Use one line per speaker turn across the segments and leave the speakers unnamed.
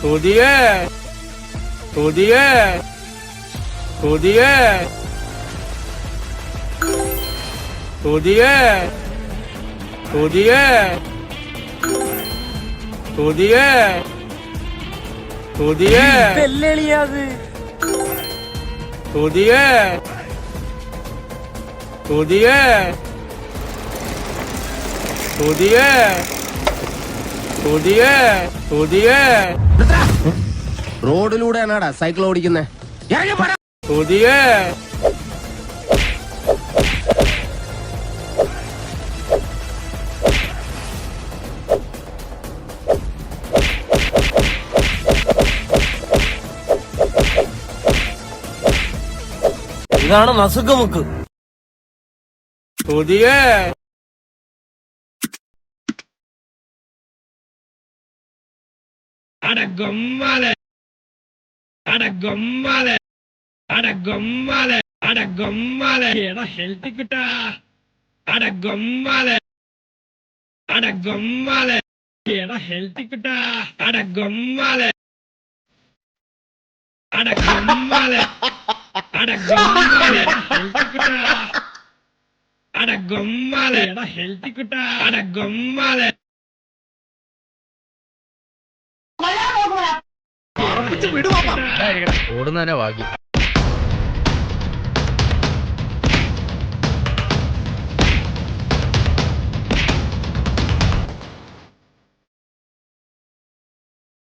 കൊതിയേ കൊതിയേ കൊതിയേ കൊതിയേ കൊതിയേ കൊതിയേ കൊതിയേ
വെല്ലുവിളിയാത്
കൊതിയേ കൊതിയേ കൊതിയേ കൊതിയേ കൊതിയേ
റോഡിലൂടെയാണാടാ cycle ഓടിക്കുന്നേ
കൊതിയേ
ഇതാണ് നസുക്കമുക്ക്.
കൊതിയേ
അടഗൊമ്മാലെ അടഗൊമ്മാലെ അടഗൊമ്മാലെ അടഗൊമ്മാലെ എടാ healthy കിട്ടാ അടഗൊമ്മാലെ അടഗൊമ്മാലെ എടാ ഹെൽത്തി കിട്ടാ അടഗൊമ്മാലെ അടഗൊമ്മാലെ അടഗൊമ്മാലെ ഹെൽത്തി കിട്ടാ അടഗൊമ്മാലെ എടാ ഹെൽത്തി കിട്ടാ അടഗൊമ്മാലെ
ഓടുന്നതന്നെ ഭാഗ്യം.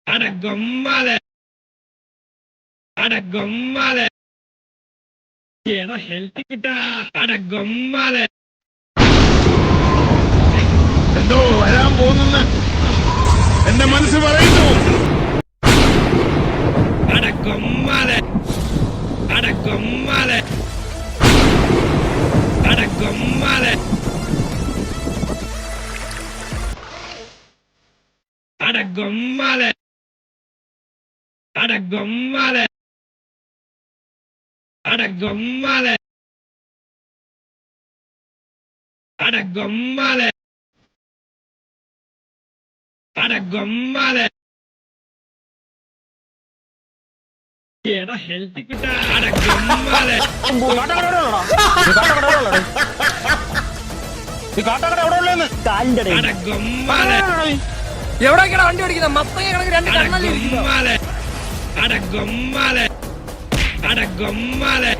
അടഗൊമ്മാലെ അടഗൊമ്മാലെ എടാ ഹെൽത്തി കിട്ടാ അടഗൊമ്മാലെ
എന്തോ വരാൻ പോകുന്നെന്ന് എന്റെ മനസ്സ് പറയുന്നു.
അടഗൊമ്മാലെ അടഗൊമ്മാലെ അടഗൊമ്മാലെ അടഗൊമ്മാലെ അടഗൊമ്മാലെ അടഗൊമ്മാലെ അടഗൊമ്മാലെ അടഗൊമ്മാലെ എടാ ഹെൽത്തി കിട്ടാ അടഗൊമ്മാലെ അടഗൊമ്മാലെ
എവിടേക്കാണ് വണ്ടി ഓടിക്കുന്നത്? മത്തങ്ങ കണക്ക് രണ്ട് കണ്ണല്ലേ ഇരിക്കുന്നത്.
അടഗൊമ്മാലെ അടഗൊമ്മാലെ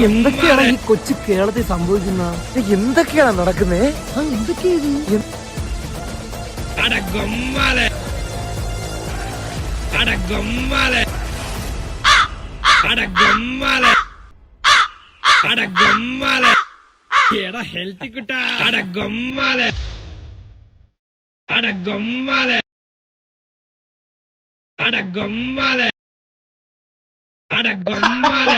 എന്തൊക്കെയാണ് ഈ കൊച്ചു കേരളത്തിൽ സംഭവിക്കുന്നത്? എന്തൊക്കെയാണ് നടക്കുന്നേ? എന്തൊക്കെയാ
അടഗൊമ്മാലെ അടഗൊമ്മാലെ അടഗൊമ്മാലെ അടഗൊമ്മാലെ എടാ ഹെൽത്തി കിട്ടാ അടഗൊമ്മാലെ അടഗൊമ്മാലെ അടഗൊമ്മാലെ അടഗൊമ്മാലെ